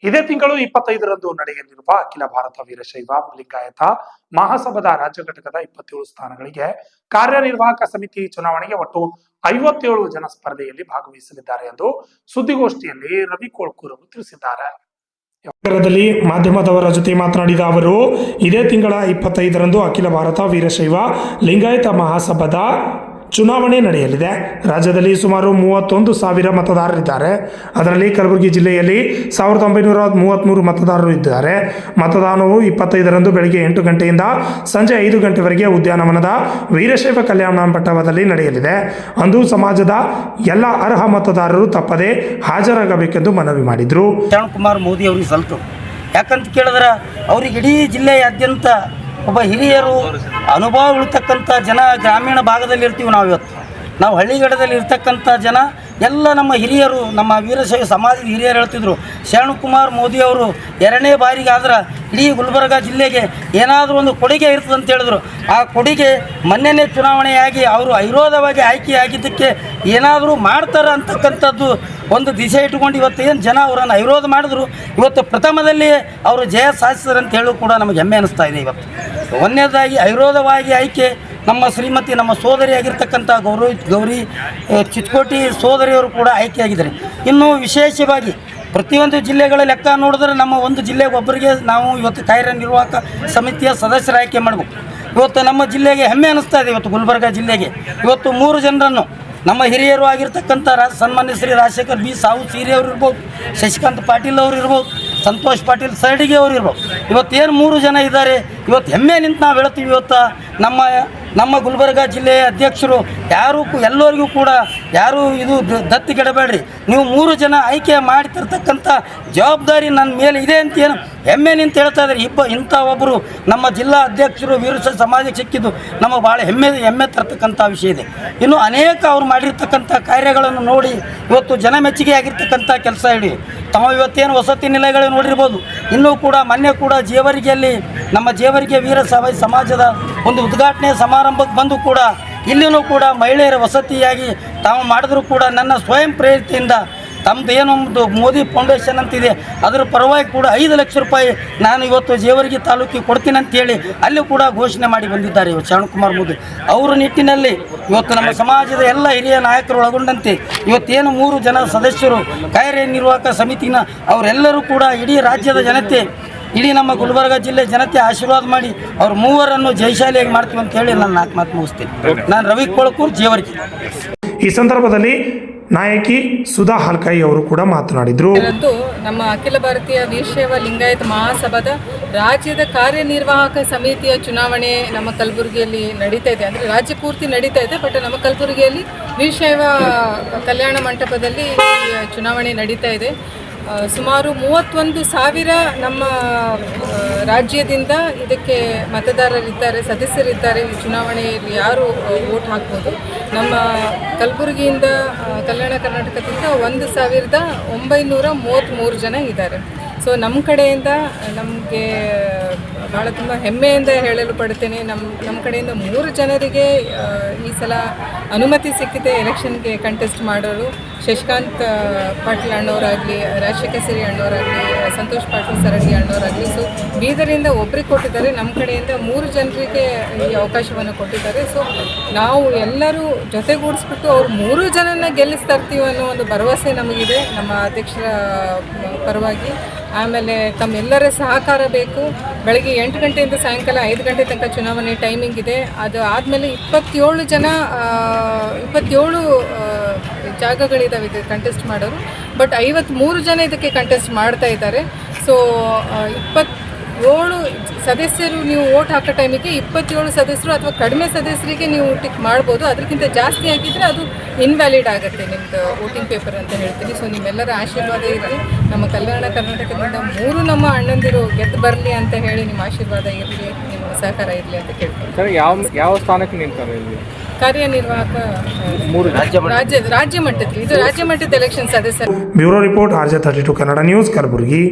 ಇದೇ ತಿಂಗಳು 25ರಂದು ನಡೆಯಲಿರುವ ಅಖಿಲ ಭಾರತ ವೀರಶೈವ ಲಿಂಗಾಯತ ಮಹಾಸಭಾದ ರಾಜ್ಯ ಘಟಕದ 27 ಸ್ಥಾನಗಳಿಗೆ ಕಾರ್ಯನಿರ್ವಾಹಕ ಸಮಿತಿ ಚುನಾವಣೆಗೆ ಒಟ್ಟು 57 ಜನ ಸ್ಪರ್ಧೆಯಲ್ಲಿ ಭಾಗವಹಿಸಲಿದ್ದಾರೆ ಎಂದು ಸುದ್ದಿಗೋಷ್ಠಿಯಲ್ಲಿ ರವಿ ಕೋಳ್ಕೂರ್ ತಿಳಿಸಿದ್ದಾರೆ. ನಗರದಲ್ಲಿ ಮಾಧ್ಯಮದವರ ಜೊತೆ ಮಾತನಾಡಿದ ಅವರು, ಇದೇ ತಿಂಗಳ 25ರಂದು ಅಖಿಲ ಭಾರತ ವೀರಶೈವ ಲಿಂಗಾಯತ ಮಹಾಸಭಾದ ಚುನಾವಣೆ ನಡೆಯಲಿದೆ. ರಾಜ್ಯದಲ್ಲಿ ಸುಮಾರು 31,000 ಮತದಾರರಿದ್ದಾರೆ. ಅದರಲ್ಲಿ ಕಲಬುರಗಿ ಜಿಲ್ಲೆಯಲ್ಲಿ 1933 ಮತದಾರರು ಇದ್ದಾರೆ. ಮತದಾನವು 25ರಂದು ಬೆಳಗ್ಗೆ 8 ಗಂಟೆಯಿಂದ ಸಂಜೆ 5 ಗಂಟೆವರೆಗೆ ಉದ್ಯಾನವನದ ವೀರಶೈವ ಕಲ್ಯಾಣ ಮಂಟಪದಲ್ಲಿ ನಡೆಯಲಿದೆ. ಅಂದು ಸಮಾಜದ ಎಲ್ಲ ಅರ್ಹ ಮತದಾರರು ತಪ್ಪದೆ ಹಾಜರಾಗಬೇಕೆಂದು ಮನವಿ ಮಾಡಿದರು. ಶರಣಕುಮಾರ್ ಮೋದಿ ಅವರಿಗೆ ಸಲ್ತು ಯಾಕಂತ ಕೇಳಿದ್ರೆ ಅವ್ರಿಗೆ ಇಡೀ ಜಿಲ್ಲೆಯಾದ್ಯಂತ ಒಬ್ಬ ಹಿರಿಯರು ಅನುಭವ ಉಳ್ತಕ್ಕಂಥ ಜನ ಗ್ರಾಮೀಣ ಭಾಗದಲ್ಲಿ ಇರ್ತೀವಿ. ನಾವು ಹಳ್ಳಿಗಡದಲ್ಲಿ ಇರ್ತಕ್ಕಂಥ ಜನ ಎಲ್ಲ ನಮ್ಮ ಹಿರಿಯರು, ನಮ್ಮ ವೀರಶೈವ ಸಮಾಜದ ಹಿರಿಯರು ಹೇಳ್ತಿದ್ರು, ಶರಣಕುಮಾರ್ ಮೋದಿ ಅವರು 2ನೇ ಬಾರಿಗೆ ಆದ್ರೆ ಇಡೀ ಗುಲ್ಬರ್ಗ ಜಿಲ್ಲೆಗೆ ಏನಾದರೂ ಒಂದು ಕೊಡುಗೆ ಇರ್ತದೆ ಅಂತ ಹೇಳಿದ್ರು. ಆ ಕೊಡುಗೆ ಮೊನ್ನೆನೇ ಚುನಾವಣೆಯಾಗಿ ಅವರು ಅವಿರೋಧವಾಗಿ ಆಯ್ಕೆಯಾಗಿದ್ದಕ್ಕೆ ಏನಾದರೂ ಮಾಡ್ತಾರೆ ಅಂತಕ್ಕಂಥದ್ದು ಒಂದು ದಿಸೆ ಇಟ್ಕೊಂಡು ಇವತ್ತು ಏನು ಜನ ಅವರನ್ನು ಅವಿರೋಧ ಮಾಡಿದ್ರು. ಇವತ್ತು ಪ್ರಥಮದಲ್ಲಿ ಅವರು ಜಯ ಸಾಧಿಸಿದ್ರು ಅಂತ ಹೇಳೋದು ಕೂಡ ನಮಗೆ ಹೆಮ್ಮೆ ಅನ್ನಿಸ್ತಾ ಇದೆ. ಇವತ್ತು ಒಂದನೇದಾಗಿ ಅವಿರೋಧವಾಗಿ ಆಯ್ಕೆ ನಮ್ಮ ಶ್ರೀಮತಿ, ನಮ್ಮ ಸೋದರಿಯಾಗಿರ್ತಕ್ಕಂಥ ಗೌರಿ ಚಿಚ್ಕೋಟಿ ಸೋದರಿಯವರು ಕೂಡ ಆಯ್ಕೆಯಾಗಿದ್ದಾರೆ. ಇನ್ನು ವಿಶೇಷವಾಗಿ ಪ್ರತಿಯೊಂದು ಜಿಲ್ಲೆಗಳ ಲೆಕ್ಕ ನೋಡಿದ್ರೆ ನಮ್ಮ ಒಂದು ಜಿಲ್ಲೆಗೆ ಒಬ್ಬರಿಗೆ ನಾವು ಇವತ್ತು ಕಾರ್ಯನಿರ್ವಾಹಕ ಸಮಿತಿಯ ಸದಸ್ಯರ ಆಯ್ಕೆ ಮಾಡಬೇಕು. ಇವತ್ತು ನಮ್ಮ ಜಿಲ್ಲೆಗೆ ಹೆಮ್ಮೆ ಅನ್ನಿಸ್ತಾ ಇದೆ. ಇವತ್ತು ಗುಲ್ಬರ್ಗ ಜಿಲ್ಲೆಗೆ ಇವತ್ತು 3 ಜನರನ್ನು ನಮ್ಮ ಹಿರಿಯರು ಆಗಿರ್ತಕ್ಕಂಥ ಸನ್ಮಾನ್ಯ ಶ್ರೀ ರಾಜಶೇಖರ್ ಬಿ ಸಾವು ಸೀರೆ ಅವರು ಇರ್ಬೋದು, ಶಶಿಕಾಂತ್ ಪಾಟೀಲ್ ಅವರು ಇರ್ಬೋದು, ಸಂತೋಷ್ ಪಾಟೀಲ್ ಸರಡಿಗೆ ಅವರು ಇರ್ಬೋದು. ಇವತ್ತೇನು 3 ಜನ ಇದ್ದಾರೆ. ಇವತ್ತು ಹೆಮ್ಮೆ ನಿಂತು ನಾವು ಹೇಳ್ತೀವಿ. ಇವತ್ತು ನಮ್ಮ ಗುಲ್ಬರ್ಗ ಜಿಲ್ಲೆಯ ಅಧ್ಯಕ್ಷರು ಎಲ್ಲರಿಗೂ ಕೂಡ ಯಾರು ಇದು ದತ್ತಿಗೆಡಬೇಡ್ರಿ, ನೀವು 3 ಜನ ಆಯ್ಕೆ ಮಾಡ್ತಿರ್ತಕ್ಕಂಥ ಜವಾಬ್ದಾರಿ ನನ್ನ ಮೇಲೆ ಇದೆ ಅಂತ ಏನು ಹೆಮ್ಮೆ ನಿಂತು ಹೇಳ್ತಾ ಇದ್ದಾರೆ. ಇಂಥ ಒಬ್ಬರು ನಮ್ಮ ಜಿಲ್ಲಾ ಅಧ್ಯಕ್ಷರು ವೀರಶೈವ ಸಮಾಜಕ್ಕೆ ಸಿಕ್ಕಿದ್ದು ನಮಗೆ ಭಾಳ ಹೆಮ್ಮೆ ತರ್ತಕ್ಕಂಥ ವಿಷಯ ಇದೆ. ಇನ್ನು ಅನೇಕ ಅವ್ರು ಮಾಡಿರ್ತಕ್ಕಂಥ ಕಾರ್ಯಗಳನ್ನು ನೋಡಿ ಇವತ್ತು ಜನ ಮೆಚ್ಚುಗೆ ಆಗಿರ್ತಕ್ಕಂಥ ಕೆಲಸ ಹೇಳಿ ತಾವು ಇವತ್ತೇನು ವಸತಿ ನಿಲಯಗಳು ನೋಡಿರ್ಬೋದು. ಇನ್ನೂ ಕೂಡ ಮೊನ್ನೆ ಕೂಡ ಜೇವರಿಗೆಯಲ್ಲಿ ನಮ್ಮ ಜೇವರಿಗೆ ವೀರಶೈವ ಸಮಾಜದ ಒಂದು ಉದ್ಘಾಟನೆ ಸಮಾರಂಭಕ್ಕೆ ಬಂದು ಕೂಡ ಇಲ್ಲಿಯೂ ಕೂಡ ಮಹಿಳೆಯರ ವಸತಿಯಾಗಿ ತಾವು ಮಾಡಿದ್ರು ಕೂಡ ನನ್ನ ಸ್ವಯಂ ಪ್ರೇರಿತೆಯಿಂದ ತಮ್ಮದು ಏನೊಂದು ಮೋದಿ ಫೌಂಡೇಶನ್ ಅಂತಿದೆ ಅದರ ಪರವಾಗಿ ಕೂಡ 5 ಲಕ್ಷ ರೂಪಾಯಿ ನಾನು ಇವತ್ತು ಜೇವರ್ಗಿ ತಾಲೂಕಿಗೆ ಕೊಡ್ತೀನಿ ಅಂತೇಳಿ ಅಲ್ಲಿ ಕೂಡ ಘೋಷಣೆ ಮಾಡಿ ಬಂದಿದ್ದಾರೆ ಇವತ್ತು ಶರಣಕುಮಾರ್ ಮೋದಿ ಅವರ ನಿಟ್ಟಿನಲ್ಲಿ. ಇವತ್ತು ನಮ್ಮ ಸಮಾಜದ ಎಲ್ಲ ಹಿರಿಯ ನಾಯಕರು ಒಳಗೊಂಡಂತೆ ಇವತ್ತೇನು 3 ಜನ ಸದಸ್ಯರು ಕಾರ್ಯನಿರ್ವಾಹಕ ಸಮಿತಿನ ಅವರೆಲ್ಲರೂ ಕೂಡ ಇಡೀ ರಾಜ್ಯದ ಜನತೆ, ಇಡೀ ನಮ್ಮ ಗುಲ್ಬರ್ಗ ಜಿಲ್ಲೆ ಜನತೆ ಆಶೀರ್ವಾದ ಮಾಡಿ ಅವ್ರ 3ರನ್ನು ಜಯಶಾಲಿಯಾಗಿ ಮಾಡ್ತೀವಿ ಅಂತ ಹೇಳಿ ನಾನು 4 ಮಾತು ಮುಗಿಸ್ತೀನಿ. ನಾನು ರವಿ ಕೋಳ್ಕೂರ್, ಜೇವರ್ಗಿ. ಈ ಸಂದರ್ಭದಲ್ಲಿ ನಾಯಕಿ ಸುಧಾ ಹಲ್ಕಾಯಿ ಅವರು ಕೂಡ ಮಾತನಾಡಿದರು. ನಮ್ಮ ಅಖಿಲ ಭಾರತೀಯ ವೀರಶೈವ ಲಿಂಗಾಯತ ಮಹಾಸಭಾದ ರಾಜ್ಯದ ಕಾರ್ಯನಿರ್ವಾಹಕ ಸಮಿತಿಯ ಚುನಾವಣೆ ನಮ್ಮ ಕಲಬುರಗಿಯಲ್ಲಿ ನಡೀತಾ ಇದೆ. ಅಂದರೆ ರಾಜ್ಯ ಪೂರ್ತಿ ನಡೀತಾ ಇದೆ, ಬಟ್ ನಮ್ಮ ಕಲಬುರಗಿಯಲ್ಲಿ ವೀರಶೈವ ಕಲ್ಯಾಣ ಮಂಟಪದಲ್ಲಿ ಚುನಾವಣೆ ನಡೀತಾ ಇದೆ. ಸುಮಾರು 31,000 ನಮ್ಮ ರಾಜ್ಯದಿಂದ ಇದಕ್ಕೆ ಮತದಾರರಿದ್ದಾರೆ, ಸದಸ್ಯರಿದ್ದಾರೆ. ಈ ಚುನಾವಣೆಯಲ್ಲಿ ಯಾರು ವೋಟ್ ಹಾಕ್ಬೋದು. ನಮ್ಮ ಕಲಬುರಗಿಯಿಂದ ಕಲ್ಯಾಣ ಕರ್ನಾಟಕದಿಂದ 1,933 ಜನ ಇದ್ದಾರೆ. ಸೊ ನಮ್ಮ ಕಡೆಯಿಂದ ನಮಗೆ ಭಾಳ ತುಂಬ ಹೆಮ್ಮೆಯಿಂದ ಹೇಳಲು ಪಡ್ತೇನೆ. ನಮ್ಮ ಕಡೆಯಿಂದ 3 ಜನರಿಗೆ ಈ ಸಲ ಅನುಮತಿ ಸಿಕ್ಕಿದೆ ಎಲೆಕ್ಷನ್ಗೆ ಕಂಟೆಸ್ಟ್ ಮಾಡೋರು. ಶಶಿಕಾಂತ್ ಪಾಟೀಲ್ ಅಣ್ಣವರಾಗಲಿ, ರಾಜಶೇಖರ್ ಸಿರಿ ಅಣ್ಣವರಾಗಲಿ, ಸಂತೋಷ್ ಪಾಟೀಲ್ ಸರಡಿ ಅಣ್ಣವರಾಗಲಿ. ಸೊ ಬೀದರಿಂದ ಒಬ್ಬರಿಗೆ ಕೊಟ್ಟಿದ್ದಾರೆ, ನಮ್ಮ ಕಡೆಯಿಂದ 3 ಜನರಿಗೆ ಈ ಅವಕಾಶವನ್ನು ಕೊಟ್ಟಿದ್ದಾರೆ. ಸೊ ನಾವು ಎಲ್ಲರೂ ಜೊತೆಗೂಡಿಸ್ಬಿಟ್ಟು ಅವ್ರು 3 ಜನನ ಗೆಲ್ಲಿಸ್ತಾ ಇರ್ತೀವಿ ಅನ್ನೋ ಒಂದು ಭರವಸೆ ನಮಗಿದೆ ನಮ್ಮ ಅಧ್ಯಕ್ಷರ ಪರವಾಗಿ. ಆಮೇಲೆ ತಮ್ಮೆಲ್ಲರ ಸಹಕಾರ ಬೇಕು. ಬೆಳಗ್ಗೆ 8 ಗಂಟೆಯಿಂದ ಸಾಯಂಕಾಲ 5 ಗಂಟೆ ತನಕ ಚುನಾವಣೆ ಟೈಮಿಂಗ್ ಇದೆ. ಅದು ಆದಮೇಲೆ 27 ಜಾಗಗಳಿದ್ದಾವೆ ಇದು ಕಂಟೆಸ್ಟ್ ಮಾಡೋರು. ಬಟ್ 53 ಜನ ಇದಕ್ಕೆ ಕಂಟೆಸ್ಟ್ ಮಾಡ್ತಾ ಇದ್ದಾರೆ. ಸೊ 27 ಸದಸ್ಯರು ನೀವು ವೋಟ್ ಹಾಕೋ ಟೈಮಿಗೆ 27 ಸದಸ್ಯರು ಅಥವಾ ಕಡಿಮೆ ಸದಸ್ಯರಿಗೆ ನೀವು ಟಿಕ್ ಮಾಡ್ಬೋದು. ಅದಕ್ಕಿಂತ ಜಾಸ್ತಿ ಆಗಿದ್ದರೆ ಅದು ಇನ್ವ್ಯಾಲಿಡ್ ಆಗುತ್ತೆ ನಿಮ್ಮದು ವೋಟಿಂಗ್ ಪೇಪರ್ ಅಂತ ಹೇಳ್ತೀನಿ. ಸೊ ನಿಮ್ಮೆಲ್ಲರ ಆಶೀರ್ವಾದ ಇರಲಿ. ನಮ್ಮ ಕಲ್ಯಾಣ ಕರ್ನಾಟಕದಿಂದ 3 ನಮ್ಮ ಅಣ್ಣಂದಿರು ಗೆದ್ದು ಬರಲಿ ಅಂತ ಹೇಳಿ ನಿಮ್ಮ ಆಶೀರ್ವಾದ ಇರಲಿ, ನಿಮ್ಮ ಸಹಕಾರ ಇರಲಿ ಅಂತ ಕೇಳ್ತೀನಿ. ಯಾವ ಸ್ಥಾನಕ್ಕೆ ನಿಲ್ತಾರೆ ಇಲ್ಲಿ? ಕಾರ್ಯನಿರ್ವಾಹಕ ರಾಜ್ಯ ಮಟ್ಟದಲ್ಲಿ ಇದು ರಾಜ್ಯ ಮಟ್ಟದ ಎಲೆಕ್ಷನ್ ಸದಸ್ಯರು. Bureau report RJ32 Kannada news, Kalaburagi.